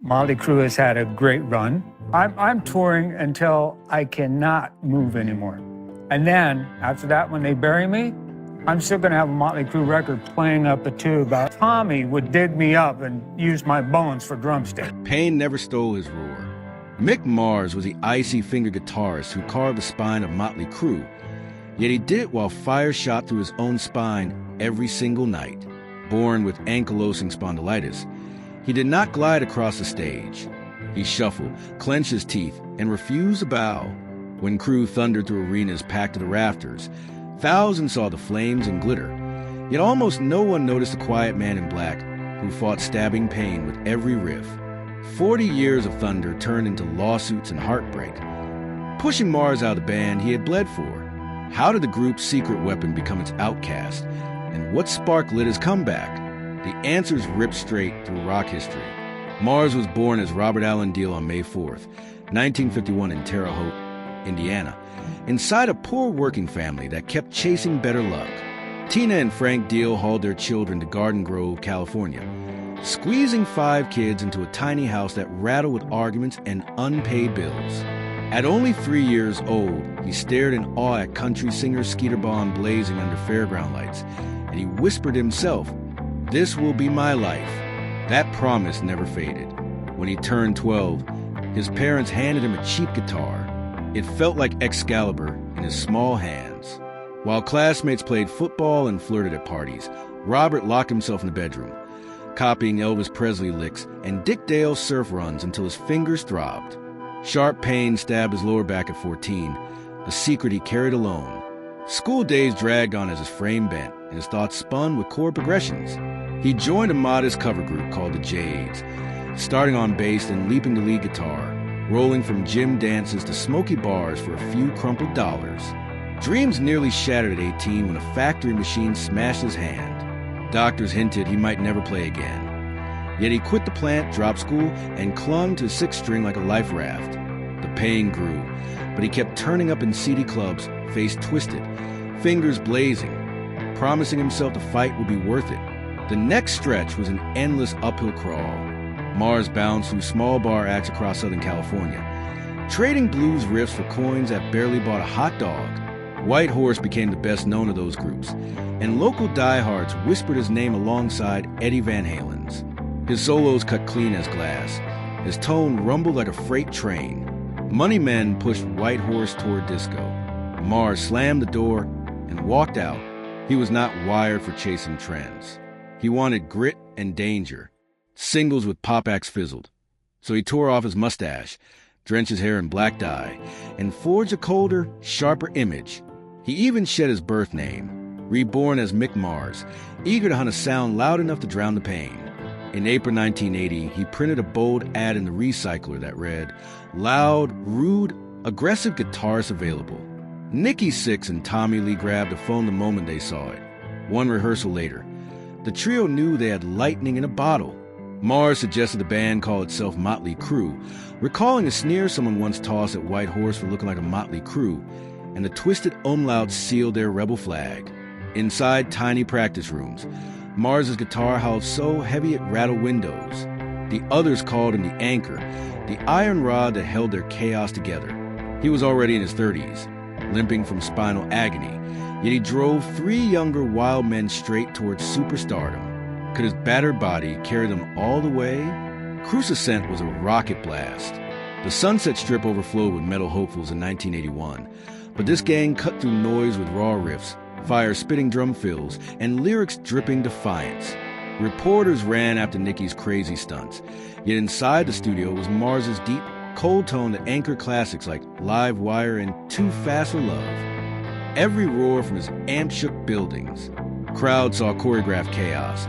Mötley Crüe has had a great run. I'm touring until I cannot move anymore. And then, after that, when they bury me, I'm still gonna have a Mötley Crüe record playing up a tube. Tommy would dig me up and use my bones for drumsticks. Pain never stole his roar. Mick Mars was the icy-fingered guitarist who carved the spine of Mötley Crüe, yet he did it while fire shot through his own spine every single night. Born with ankylosing spondylitis, he did not glide across the stage. He shuffled, clenched his teeth, and refused to bow. When Crüe thundered through arenas packed to the rafters, thousands saw the flames and glitter, yet almost no one noticed the quiet man in black who fought stabbing pain with every riff. 40 years of thunder turned into lawsuits and heartbreak. Pushing Mars out of the band he had bled for. How did the group's secret weapon become its outcast? And what spark lit his comeback? The answers ripped straight through rock history. Mars was born as Robert Allen Deal on May 4th, 1951 in Terre Haute, Indiana, inside a poor working family that kept chasing better luck. Tina and Frank Deal hauled their children to Garden Grove, California, squeezing 5 kids into a tiny house that rattled with arguments and unpaid bills. At only 3 years old, he stared in awe at country singer Skeeter Bond blazing under fairground lights, and he whispered himself, "This will be my life." That promise never faded. When he turned 12, his parents handed him a cheap guitar. It felt like Excalibur in his small hands. While classmates played football and flirted at parties, Robert locked himself in the bedroom, copying Elvis Presley licks and Dick Dale surf runs until his fingers throbbed. Sharp pain stabbed his lower back at 14, a secret he carried alone. School days dragged on as his frame bent and his thoughts spun with chord progressions. He joined a modest cover group called the Jades, starting on bass and leaping to lead guitar, rolling from gym dances to smoky bars for a few crumpled dollars. Dreams nearly shattered at 18 when a factory machine smashed his hand. Doctors hinted he might never play again. Yet he quit the plant, dropped school, and clung to his 6th string like a life raft. The pain grew, but he kept turning up in seedy clubs, face twisted, fingers blazing, promising himself the fight would be worth it. The next stretch was an endless uphill crawl. Mars bounced through small bar acts across Southern California, trading blues riffs for coins that barely bought a hot dog. White Horse became the best known of those groups, and local diehards whispered his name alongside Eddie Van Halen's. His solos cut clean as glass. His tone rumbled like a freight train. Money men pushed White Horse toward disco. Mars slammed the door and walked out. He was not wired for chasing trends. He wanted grit and danger. Singles with pop acts fizzled. So he tore off his mustache, drenched his hair in black dye, and forged a colder, sharper image. He even shed his birth name, reborn as Mick Mars, eager to hunt a sound loud enough to drown the pain. In April 1980, he printed a bold ad in the Recycler that read, "Loud, rude, aggressive guitarists available." Nikki Sixx and Tommy Lee grabbed the phone the moment they saw it. One rehearsal later, the trio knew they had lightning in a bottle. Mars suggested the band call itself Mötley Crüe, recalling a sneer someone once tossed at White Horse for looking like a Mötley Crüe, and the twisted umlaut sealed their rebel flag. Inside tiny practice rooms, Mars's guitar howled so heavy it rattled windows. The others called him the anchor, the iron rod that held their chaos together. He was already in his 30s, limping from spinal agony, yet he drove 3 younger wild men straight towards superstardom. Could his battered body carry them all the way? Crüe's ascent was a rocket blast. The Sunset Strip overflowed with metal hopefuls in 1981, but this gang cut through noise with raw riffs, fire-spitting drum fills, and lyrics dripping defiance. Reporters ran after Nicky's crazy stunts, yet inside the studio was Mars's deep, cold tone that anchored classics like Live Wire and Too Fast for Love. Every roar from his amp-shook buildings. Crowds saw choreographed chaos,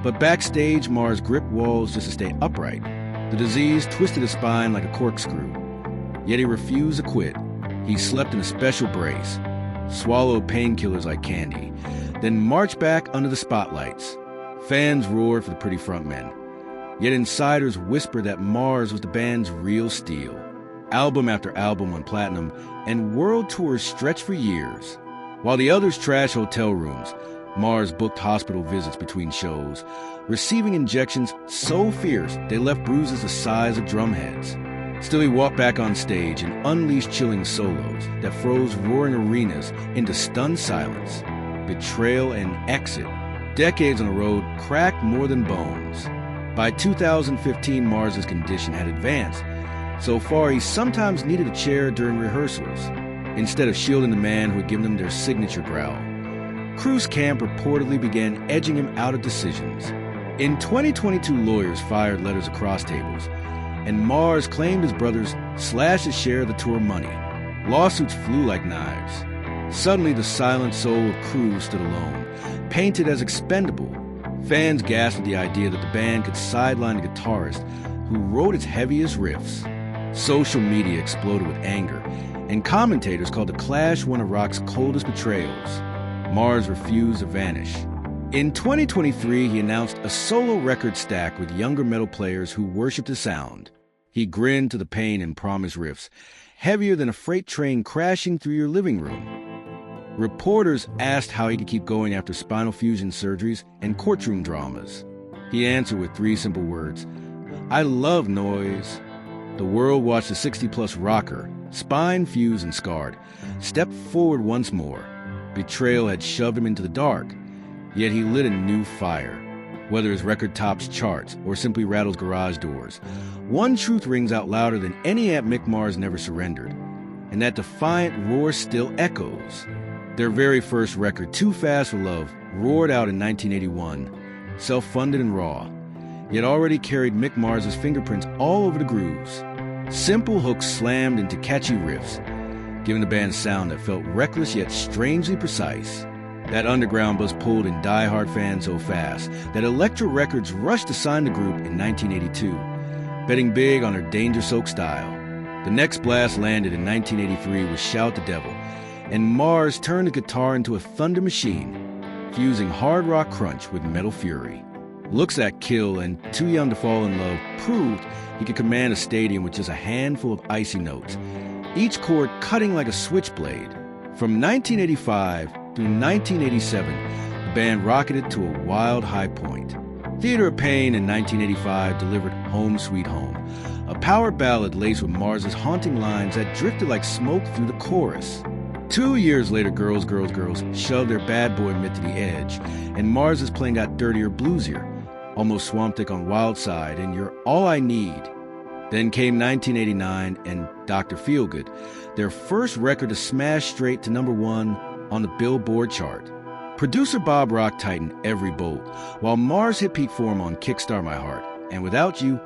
but backstage Mars gripped walls just to stay upright. The disease twisted his spine like a corkscrew, yet he refused to quit. He slept in a special brace, swallowed painkillers like candy, then marched back under the spotlights. Fans roared for the pretty frontmen, yet insiders whispered that Mars was the band's real steel. Album after album on platinum, and world tours stretched for years. While the others trashed hotel rooms, Mars booked hospital visits between shows, receiving injections so fierce they left bruises the size of drumheads. Still, he walked back on stage and unleashed chilling solos that froze roaring arenas into stunned silence. Betrayal and Exit, decades on the road, cracked more than bones. By 2015, Mars's condition had advanced. So far, he sometimes needed a chair during rehearsals, instead of shielding the man who had given them their signature growl. Crüe's camp reportedly began edging him out of decisions. In 2022, lawyers fired letters across tables, and Mars claimed his brothers slashed his share of the tour money. Lawsuits flew like knives. Suddenly, the silent soul of Crüe stood alone, painted as expendable. Fans gasped at the idea that the band could sideline a guitarist who wrote its heaviest riffs. Social media exploded with anger, and commentators called the clash one of rock's coldest betrayals. Mars refused to vanish. In 2023, he announced a solo record stack with younger metal players who worshipped his sound. He grinned to the pain and promised riffs, heavier than a freight train crashing through your living room. Reporters asked how he could keep going after spinal fusion surgeries and courtroom dramas. He answered with 3 simple words: "I love noise." The world watched the 60-plus rocker, spine fused and scarred, step forward once more. Betrayal had shoved him into the dark, yet he lit a new fire. Whether his record tops charts or simply rattles garage doors, one truth rings out louder than any amp Mick Mars never surrendered, and that defiant roar still echoes. Their very first record, Too Fast for Love, roared out in 1981, self-funded and raw, yet already carried Mick Mars's fingerprints all over the grooves. Simple hooks slammed into catchy riffs, giving the band a sound that felt reckless yet strangely precise. That underground buzz pulled in die-hard fans so fast that Elektra Records rushed to sign the group in 1982, betting big on their danger-soaked style. The next blast landed in 1983 with Shout the Devil, and Mars turned the guitar into a thunder machine, fusing hard rock crunch with metal fury. Looks at Kill and Too Young to Fall in Love proved he could command a stadium with just a handful of icy notes, each chord cutting like a switchblade. From 1985 through 1987, the band rocketed to a wild high point. Theater of Pain in 1985 delivered Home Sweet Home, a power ballad laced with Mars's haunting lines that drifted like smoke through the chorus. 2 years later, Girls, Girls, Girls shoved their bad boy mitt to the edge, and Mars's playing got dirtier, bluesier, almost Swamp Thing on Wild Side, and You're All I Need. Then came 1989 and Dr. Feelgood, their first record to smash straight to #1 on the Billboard chart. Producer Bob Rock tightened every bolt, while Mars hit peak form on Kickstart My Heart and Without You,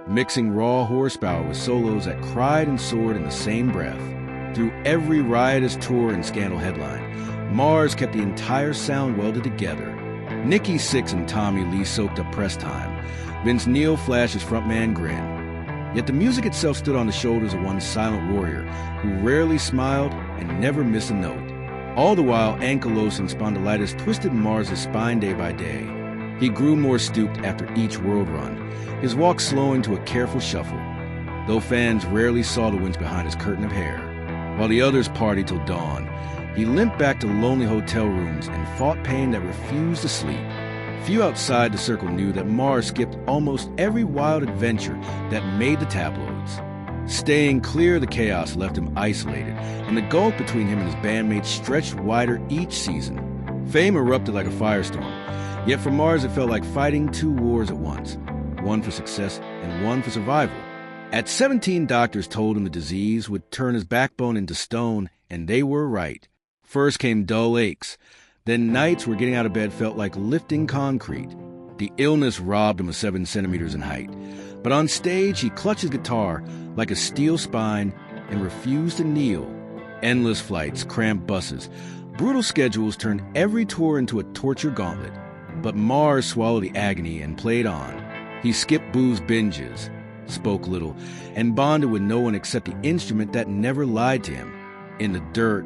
mixing raw horsepower with solos that cried and soared in the same breath. Through every riotous tour and scandal headline, Mars kept the entire sound welded together. Nikki Sixx and Tommy Lee soaked up press time. Vince Neil flashed his frontman grin. Yet the music itself stood on the shoulders of one silent warrior who rarely smiled and never missed a note. All the while, ankylosing spondylitis twisted Mars's spine day by day. He grew more stooped after each world run, his walk slowing to a careful shuffle, though fans rarely saw the winds behind his curtain of hair. While the others partied till dawn, he limped back to lonely hotel rooms and fought pain that refused to sleep. Few outside the circle knew that Mars skipped almost every wild adventure that made the tabloids. Staying clear of the chaos left him isolated, and the gulf between him and his bandmates stretched wider each season. Fame erupted like a firestorm, yet for Mars it felt like fighting 2 wars at once, one for success and one for survival. At 17, doctors told him the disease would turn his backbone into stone, and they were right. First came dull aches. Then nights where getting out of bed felt like lifting concrete. The illness robbed him of 7 centimeters in height. But on stage, he clutched his guitar like a steel spine and refused to kneel. Endless flights, cramped buses, brutal schedules turned every tour into a torture gauntlet. But Mars swallowed the agony and played on. He skipped booze binges, spoke little, and bonded with no one except the instrument that never lied to him. In the dirt,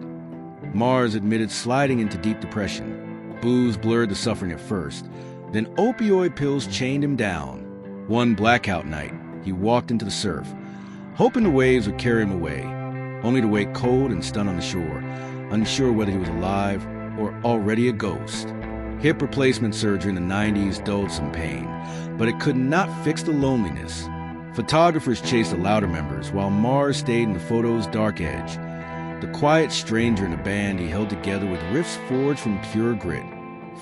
Mars admitted sliding into deep depression. Booze blurred the suffering at first. Then opioid pills chained him down. One blackout night, he walked into the surf, hoping the waves would carry him away, only to wake cold and stunned on the shore, unsure whether he was alive or already a ghost. Hip replacement surgery in the 90s dulled some pain, but it could not fix the loneliness. Photographers chased the louder members, while Mars stayed in the photo's dark edge, the quiet stranger in a band he held together with riffs forged from pure grit.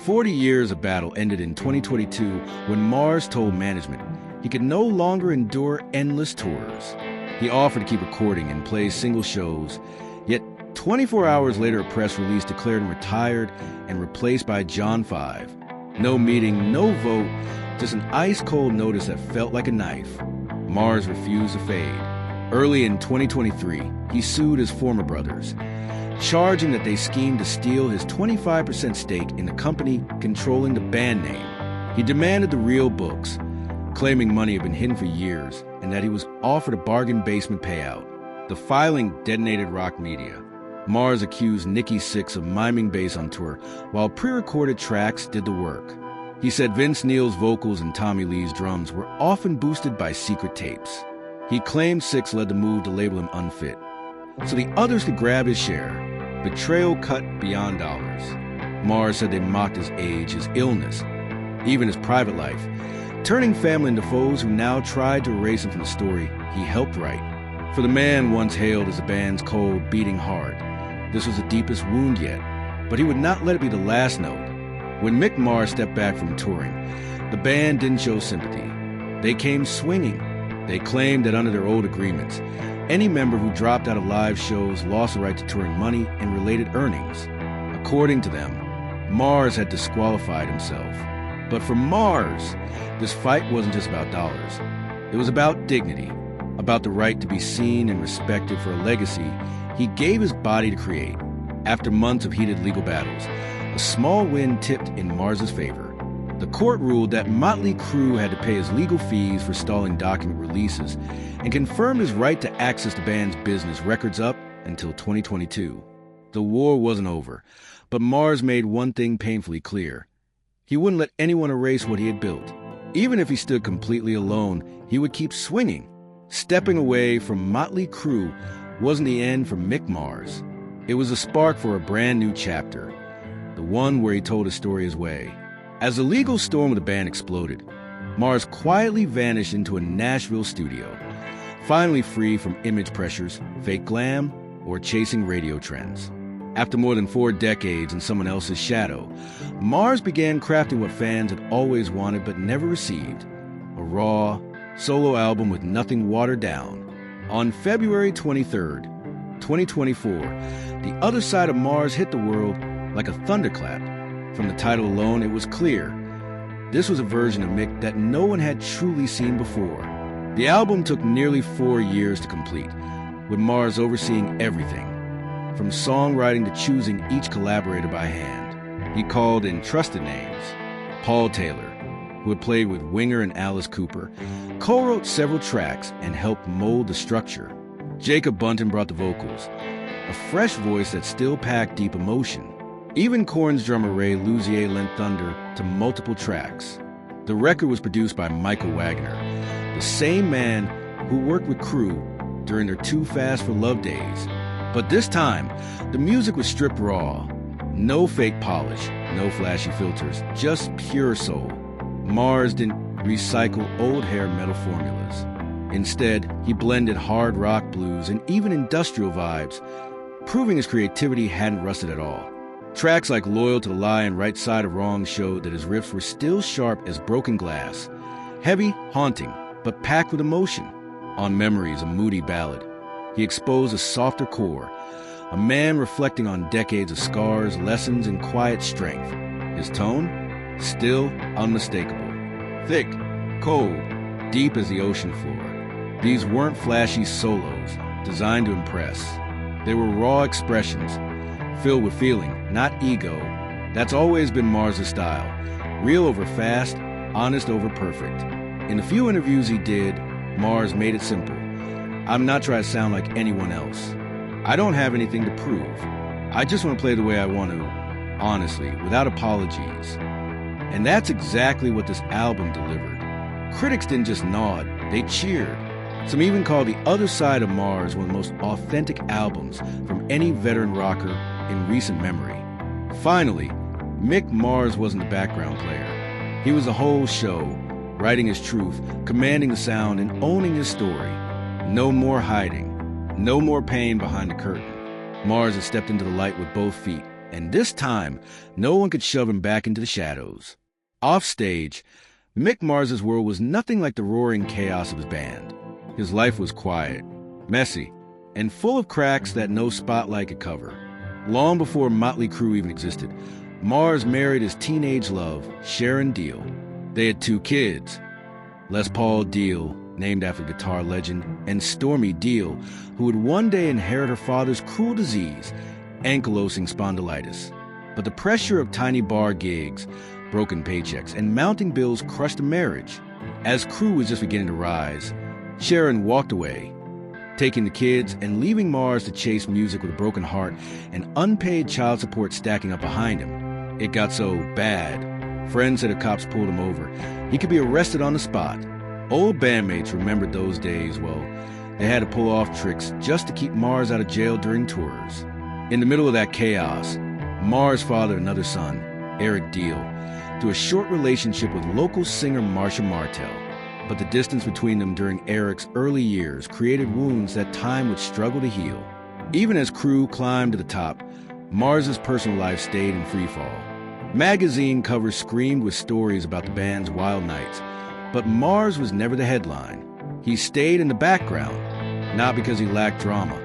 40 years of battle ended in 2022 when Mars told management he could no longer endure endless tours. He offered to keep recording and play single shows, yet 24 hours later a press release declared him retired and replaced by John 5. No meeting, no vote, just an ice-cold notice that felt like a knife. Mars refused to fade. Early in 2023, he sued his former brothers, charging that they schemed to steal his 25% stake in the company controlling the band name. He demanded the real books, claiming money had been hidden for years and that he was offered a bargain basement payout. The filing detonated rock media. Mars accused Nikki Sixx of miming bass on tour, while pre-recorded tracks did the work. He said Vince Neil's vocals and Tommy Lee's drums were often boosted by secret tapes. He claimed Sixx led the move to label him unfit, so the others could grab his share. Betrayal cut beyond dollars. Mars said they mocked his age, his illness, even his private life, turning family into foes who now tried to erase him from the story he helped write. For the man once hailed as the band's cold, beating heart, this was the deepest wound yet, but he would not let it be the last note. When Mick Mars stepped back from touring, the band didn't show sympathy. They came swinging. They claimed that under their old agreements, any member who dropped out of live shows lost the right to touring money and related earnings. According to them, Mars had disqualified himself. But for Mars, this fight wasn't just about dollars. It was about dignity, about the right to be seen and respected for a legacy he gave his body to create. After months of heated legal battles, a small win tipped in Mars's favor. The court ruled that Mötley Crüe had to pay his legal fees for stalling document releases and confirmed his right to access the band's business records up until 2022. The war wasn't over, but Mars made one thing painfully clear. He wouldn't let anyone erase what he had built. Even if he stood completely alone, he would keep swinging. Stepping away from Mötley Crüe wasn't the end for Mick Mars. It was a spark for a brand new chapter, the one where he told his story his way. As the legal storm of the band exploded, Mars quietly vanished into a Nashville studio, finally free from image pressures, fake glam, or chasing radio trends. After more than 4 decades in someone else's shadow, Mars began crafting what fans had always wanted but never received: a raw, solo album with nothing watered down. On February 23rd, 2024, The Other Side of Mars hit the world like a thunderclap. From the title alone, it was clear this was a version of Mick that no one had truly seen before. The album took nearly 4 years to complete, with Mars overseeing everything, from songwriting to choosing each collaborator by hand. He called in trusted names. Paul Taylor, who had played with Winger and Alice Cooper, co-wrote several tracks and helped mold the structure. Jacob Bunton brought the vocals, a fresh voice that still packed deep emotion. Even Korn's drummer Ray Luzier lent thunder to multiple tracks. The record was produced by Michael Wagner, the same man who worked with Crüe during their Too Fast for Love days. But this time, the music was stripped raw. No fake polish, no flashy filters, just pure soul. Mars didn't recycle old hair metal formulas. Instead, he blended hard rock, blues, and even industrial vibes, proving his creativity hadn't rusted at all. Tracks like Loyal to the Lie and Right Side of Wrong showed that his riffs were still sharp as broken glass, heavy, haunting, but packed with emotion. On Memories, a moody ballad, he exposed a softer core, a man reflecting on decades of scars, lessons, and quiet strength. His tone? Still unmistakable. Thick, cold, deep as the ocean floor. These weren't flashy solos designed to impress. They were raw expressions, filled with feeling, not ego. That's always been Mars' style. Real over fast, honest over perfect. In the few interviews he did, Mars made it simple. I'm not trying to sound like anyone else. I don't have anything to prove. I just want to play the way I want to, honestly, without apologies. And that's exactly what this album delivered. Critics didn't just nod, they cheered. Some even called The Other Side of Mars one of the most authentic albums from any veteran rocker in recent memory. Finally, Mick Mars wasn't the background player. He was the whole show, writing his truth, commanding the sound, and owning his story. No more hiding, no more pain behind the curtain. Mars had stepped into the light with both feet, and this time, no one could shove him back into the shadows. Off stage, Mick Mars's world was nothing like the roaring chaos of his band. His life was quiet, messy, and full of cracks that no spotlight could cover. Long before Mötley Crüe even existed, Mars married his teenage love, Sharon Deal. They had 2 kids, Les Paul Deal, named after guitar legend, and Stormy Deal, who would one day inherit her father's cruel disease, ankylosing spondylitis. But the pressure of tiny bar gigs, broken paychecks, and mounting bills crushed the marriage. As Crüe was just beginning to rise, Sharon walked away, taking the kids and leaving Mars to chase music with a broken heart and unpaid child support stacking up behind him. It got so bad, friends said if cops pulled him over, he could be arrested on the spot. Old bandmates remembered those days. Well, they had to pull off tricks just to keep Mars out of jail during tours. In the middle of that chaos, Mars fathered another son, Eric Deal, through a short relationship with local singer Marsha Martell. But the distance between them during Eric's early years created wounds that time would struggle to heal. Even as Crüe climbed to the top, Mars's personal life stayed in freefall. Magazine covers screamed with stories about the band's wild nights, but Mars was never the headline. He stayed in the background, not because he lacked drama,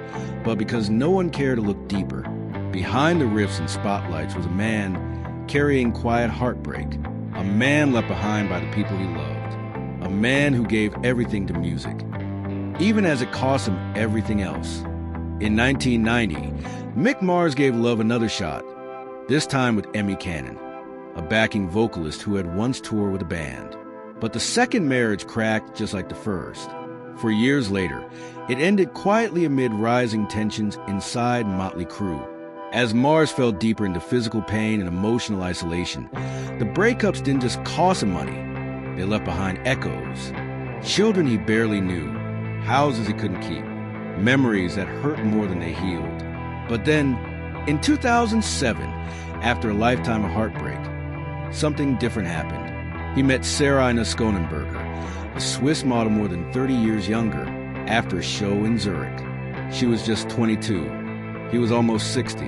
but because no one cared to look deeper. Behind the riffs and spotlights was a man carrying quiet heartbreak, a man left behind by the people he loved, a man who gave everything to music, even as it cost him everything else. In 1990, Mick Mars gave love another shot, this time with Emmy Cannon, a backing vocalist who had once toured with the band. But the second marriage cracked just like the first. For years later, it ended quietly amid rising tensions inside Mötley Crüe. As Mars fell deeper into physical pain and emotional isolation, the breakups didn't just cost him money. They left behind echoes, children he barely knew, houses he couldn't keep, memories that hurt more than they healed. But then, in 2007, after a lifetime of heartbreak, something different happened. He met Sarah Skonenberger, a Swiss model more than 30 years younger, after a show in Zurich. She was just 22. He was almost 60,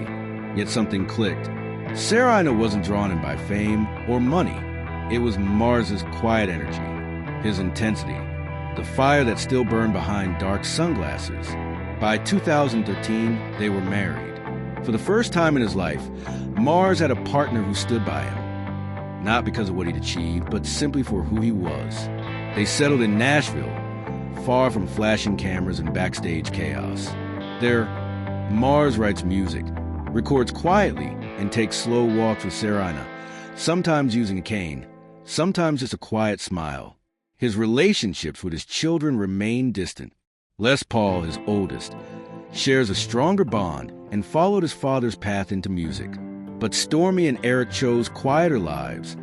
yet something clicked. Sarah wasn't drawn in by fame or money. It was Mars's quiet energy, his intensity, the fire that still burned behind dark sunglasses. By 2013, they were married. For the first time in his life, Mars had a partner who stood by him. Not because of what he'd achieved, but simply for who he was. They settled in Nashville, far from flashing cameras and backstage chaos. There, Mars writes music, records quietly, and takes slow walks with Sarah, sometimes using a cane, sometimes just a quiet smile. His relationships with his children remain distant. Les Paul, his oldest, shares a stronger bond and followed his father's path into music. But Stormy and Eric chose quieter lives,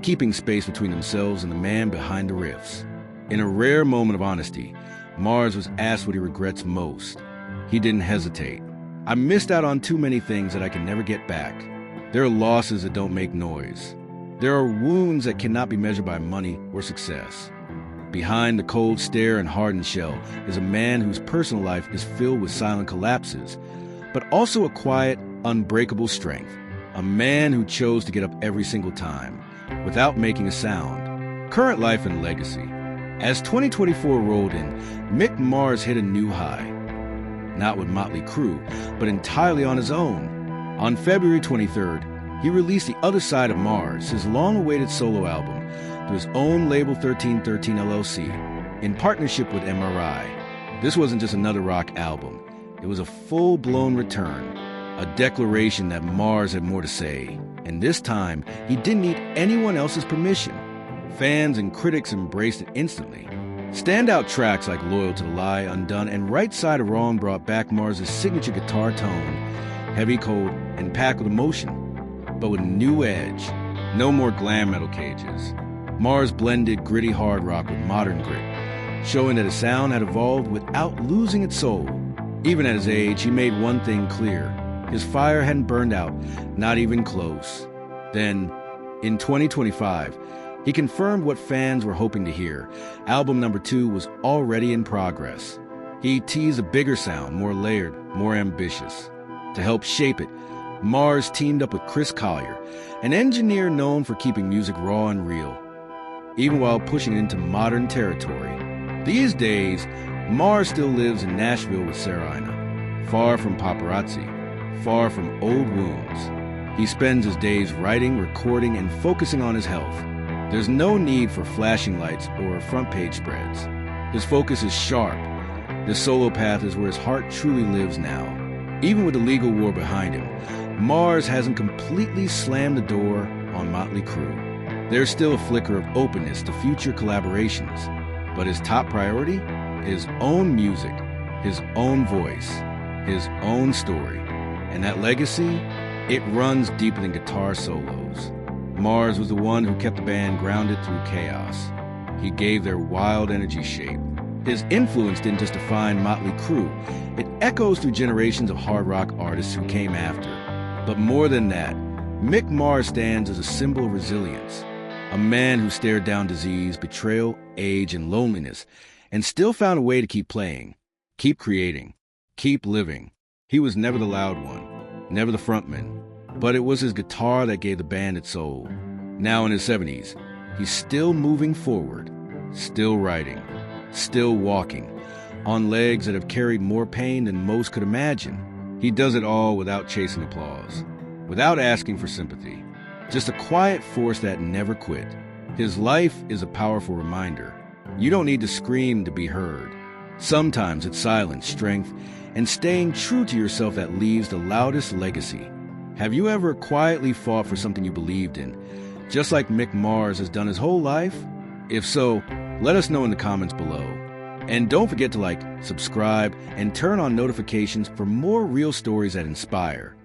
keeping space between themselves and the man behind the riffs. In a rare moment of honesty, Mars was asked what he regrets most. He didn't hesitate. I missed out on too many things that I can never get back. There are losses that don't make noise. There are wounds that cannot be measured by money or success. Behind the cold stare and hardened shell is a man whose personal life is filled with silent collapses, but also a quiet, unbreakable strength. A man who chose to get up every single time, without making a sound. Current life and legacy. As 2024 rolled in, Mick Mars hit a new high. Not with Mötley Crüe, but entirely on his own. On February 23rd, he released The Other Side of Mars, his long-awaited solo album, through his own label 1313 LLC, in partnership with MRI. This wasn't just another rock album. It was a full-blown return. A declaration that Mars had more to say, and this time, he didn't need anyone else's permission. Fans and critics embraced it instantly. Standout tracks like Loyal to the Lie, Undone, and Right Side of Wrong brought back Mars's signature guitar tone, heavy, cold, and packed with emotion, but with a new edge. No more glam metal cages. Mars blended gritty hard rock with modern grit, showing that his sound had evolved without losing its soul. Even at his age, he made one thing clear. His fire hadn't burned out, not even close. Then, in 2025, he confirmed what fans were hoping to hear. Album number 2 was already in progress. He teased a bigger sound, more layered, more ambitious. To help shape it, Mars teamed up with Chris Collier, an engineer known for keeping music raw and real, even while pushing it into modern territory. These days, Mars still lives in Nashville with Sarah Ina, far from paparazzi, far from old wounds. He spends his days writing, recording, and focusing on his health. There's no need for flashing lights or front page spreads. His focus is sharp. This solo path is where his heart truly lives now. Even with the legal war behind him, Mars hasn't completely slammed the door on Mötley Crüe. There's still a flicker of openness to future collaborations, but his top priority? His own music, his own voice, his own story. And that legacy? It runs deeper than guitar solos. Mars was the one who kept the band grounded through chaos. He gave their wild energy shape. His influence didn't just define Mötley Crüe, it echoes through generations of hard rock artists who came after. But more than that, Mick Mars stands as a symbol of resilience. A man who stared down disease, betrayal, age, and loneliness, and still found a way to keep playing, keep creating, keep living. He was never the loud one, never the frontman, but it was his guitar that gave the band its soul. Now in his 70s, he's still moving forward, still writing, still walking, on legs that have carried more pain than most could imagine. He does it all without chasing applause, without asking for sympathy, just a quiet force that never quit. His life is a powerful reminder. You don't need to scream to be heard. Sometimes it's silence, strength, and staying true to yourself that leaves the loudest legacy. Have you ever quietly fought for something you believed in, just like Mick Mars has done his whole life? If so, let us know in the comments below. And don't forget to like, subscribe, and turn on notifications for more real stories that inspire.